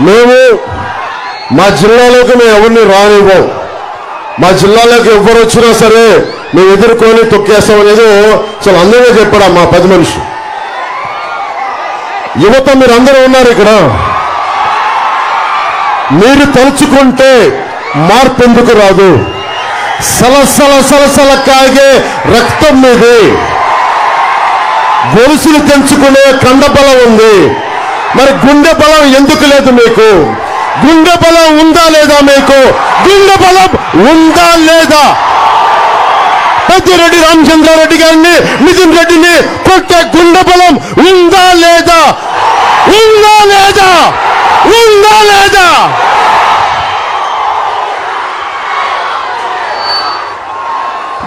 మేము మా జిల్లాలోకి మేము ఎవరిని రానివ్వం. మా జిల్లాలోకి ఎవరు వచ్చినా సరే మేము ఎదుర్కొని తొక్కేస్తామనేది చాలా అందంగా చెప్పాడు మా 10 మనిషి. యువత మీరందరూ ఉన్నారు ఇక్కడ. మీరు తలుచుకుంటే మార్పు ఎందుకు రాదు? సలసల సలసల కాగే రక్తం మీది. గొలుసులు తెంచుకునే కండ బలం ఉంది. మరి గుండె బలం ఎందుకు లేదు మీకు? గుండె బలం ఉందా లేదా మీకు? గుండె బలం ఉందా లేదా? పెద్దిరెడ్డి రామచంద్రారెడ్డి గారిని, నితిన్ రెడ్డిని కొట్టే గుండె బలం ఉందా లేదా? ఉందా లేదా? ఉందా లేదా?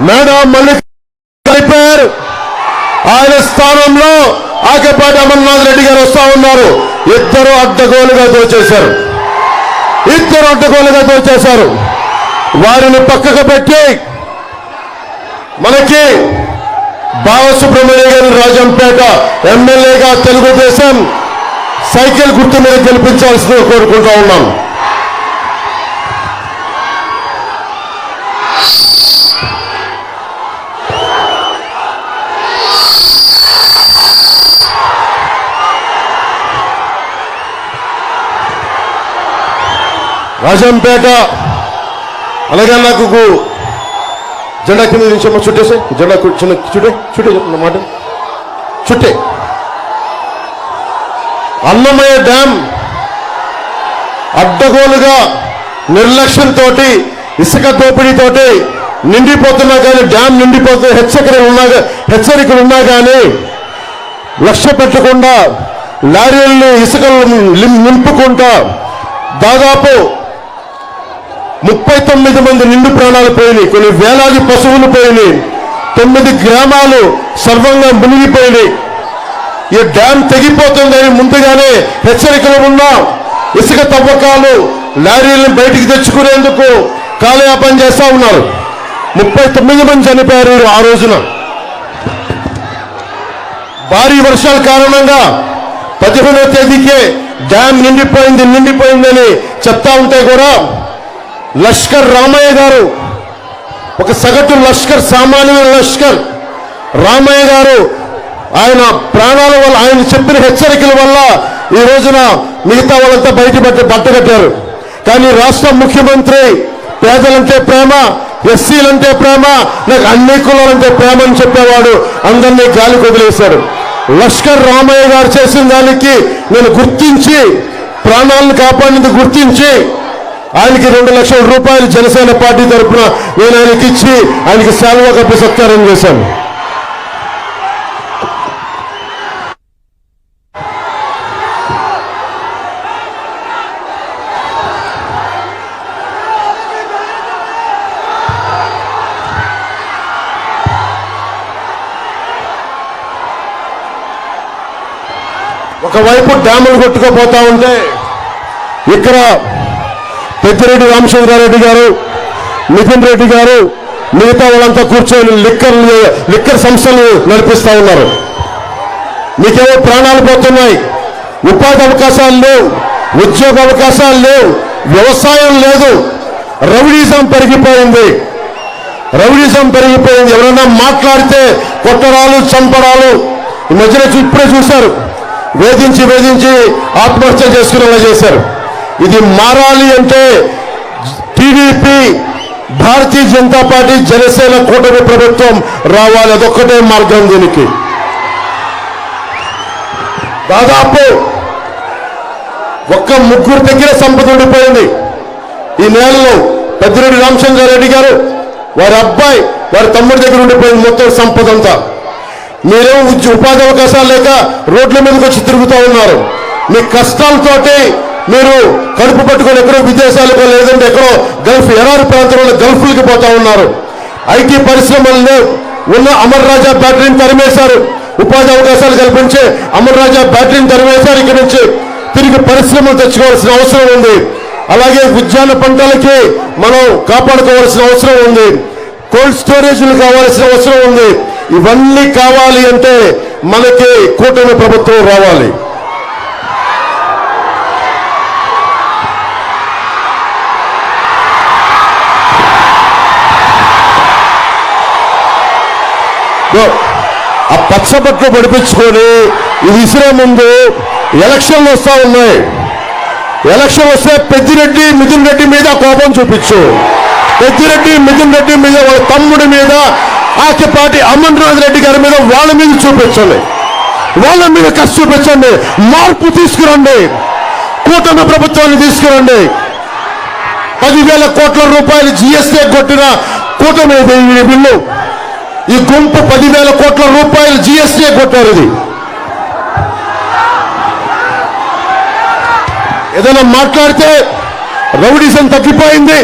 మేడం మళ్ళీ కలిపారు. ఆయన స్థానంలో ఆకేపాటి అమర్నాథ్ రెడ్డి గారు వస్తా ఉన్నారు. ఇద్దరు అడ్డగోలుగా దోచేశారు. వారిని పక్కకు పెట్టి మనకి బాలసుబ్రహ్మణ్య గారి రాజంపేట ఎమ్మెల్యేగా తెలుగుదేశం సైకిల్ గుర్తు మీద గెలిపించాల్సిందిగా కోరుకుంటా ఉన్నాం. రాజంపేట అలాగే నాకు జెండా కింద నుంచి చుట్టేసే, జెండా చిన్న చుట్టే చెప్తున్న మాట చుట్టే. అన్నమయ్య డ్యామ్ అడ్డగోలుగా నిర్లక్ష్యంతో ఇసుక దోపిడీతోటి నిండిపోతున్నా కానీ, డ్యామ్ నిండిపోతే హెచ్చరికలు ఉన్నా కానీ లక్ష్య పెట్టకుండా లారీలను ఇసుకలు నింపుకుంటా దాదాపు 39 మంది నిండు ప్రాణాలు పోయినాయి. కొన్ని వేలాది పశువులు పోయినాయి. 9 గ్రామాలు సర్వంగా మునిగిపోయినాయి. ఈ డ్యామ్ తెగిపోతుందని ముందుగానే హెచ్చరికలు ఉన్నా ఇసుక తవ్వకాలు లారీలను బయటికి తెచ్చుకునేందుకు కాలయాపన చేస్తా ఉన్నారు. 39 మంది చనిపోయారు ఆ రోజున. భారీ వర్షాల కారణంగా 15వ తేదీకే డ్యామ్ నిండిపోయిందని చెప్తా ఉంటే కూడా లష్కర్ రామయ్య గారు, ఒక సగటు లష్కర్, సామాన్య లష్కర్ రామయ్య గారు ఆయన ప్రాణాల వల్ల, ఆయన చెప్పిన హెచ్చరికల వల్ల ఈ రోజున మిగతా వాళ్ళంతా బట్టగట్టారు. కానీ రాష్ట్ర ముఖ్యమంత్రి పేదలంటే ప్రేమ, ఎస్సీలంటే ప్రేమ, నాకు అన్ని కులాలంటే ప్రేమ అని చెప్పేవాడు అందరినీ గాలికి వదిలేశాడు. లష్కర్ రామయ్య గారు చేసిన దానికి నేను గుర్తించి, ప్రాణాలను కాపాడినందుకు గుర్తించి ఆయనకి 2 లక్షల రూపాయలు జనసేన పార్టీ తరఫున నేను ఆయనకి ఇచ్చి ఆయనకి శాలువా కప్పి సత్కారం చేశాను. ఒకవైపు డ్యాములు కొట్టుకుపోతా ఉంటే ఇక్కడ పెద్దిరెడ్డి రామచంద్రారెడ్డి గారు, నితిన్ రెడ్డి గారు, మిగతా వాళ్ళంతా కూర్చొని లిక్కర్ సంస్థలు నడిపిస్తా ఉన్నారు. మీకేమో ప్రాణాలు పోతున్నాయి, ఉపాధి అవకాశాలు లేవు, ఉద్యోగ అవకాశాలు లేవు, వ్యవసాయం లేదు, రౌడీజం పెరిగిపోయింది. ఎవరైనా మాట్లాడితే కొట్టడాలు, చంపడాలు. ఈ మధ్యన ఇప్పుడే చూశారు, వేధించి ఆత్మహత్య చేసుకునేలా చేశారు. ఇది మారాలి అంటే టీడీపీ, భారతీయ జనతా పార్టీ, జనసేన కూటమి ప్రభుత్వం రావాలి. అదొక్కటే మార్గం. దీనికి దాదాపు 3 దగ్గర సంపద ఉండిపోయింది ఈ నేలలో. పెద్దిరెడ్డి రామచంద్రారెడ్డి గారు, వారి అబ్బాయి, వారి తమ్ముడి దగ్గర ఉండిపోయింది మొత్తం సంపద అంతా. మీరేమో ఉపాధి అవకాశాలు లేక రోడ్ల మీదకి వచ్చి తిరుగుతూ ఉన్నారు. మీ కష్టాలతోటి మీరు కడుపు పట్టుకొని ఎక్కడో విదేశాలకు, లేదంటే ఎక్కడో గల్ఫ్, ఎడారి ప్రాంతంలో గల్ఫ్లకి పోతా ఉన్నారు. ఐటీ పరిశ్రమల్లో ఉన్న అమర్ రాజా బ్యాటరీని తరిమేశారు. ఉపాధి అవకాశాలు కల్పించే అమర్ రాజా బ్యాటరీని తరిమేశారు. ఇక్కడి నుంచి తిరిగి పరిశ్రమలు తెచ్చుకోవాల్సిన అవసరం ఉంది. అలాగే ఉద్యాన పంటలకి మనం కాపాడుకోవాల్సిన అవసరం ఉంది. కోల్డ్ స్టోరేజ్లు కావాల్సిన అవసరం ఉంది. ఇవన్నీ కావాలి అంటే మనకి కూటమి ప్రభుత్వం రావాలి. ఆ పచ్చబట్లు పడిపించుకొని ఇది విసిరే ముందు ఎలక్షన్లు వస్తా ఉన్నాయి. ఎలక్షన్ వస్తే పెద్దిరెడ్డి మిథున్ రెడ్డి మీద కోపం చూపించు. పెద్దిరెడ్డి మిథున్ రెడ్డి మీద, వాళ్ళ తమ్ముడి మీద, ఆకిపాటి అమర్నాథ్ రెడ్డి గారి మీద, వాళ్ళ మీద చూపించండి. వాళ్ళ మీద కసి చూపించండి. మార్పు తీసుకురండి. కూటమి ప్రభుత్వాన్ని తీసుకురండి. 10,000 కోట్ల రూపాయలు GST కొట్టిన కూటమి ఈ బిల్లు. ఈ గుంపు 10,000 కోట్ల రూపాయలు GST కొట్టారు. ఇది ఏదైనా మాట్లాడితే రౌడీజం తగ్గిపోయింది.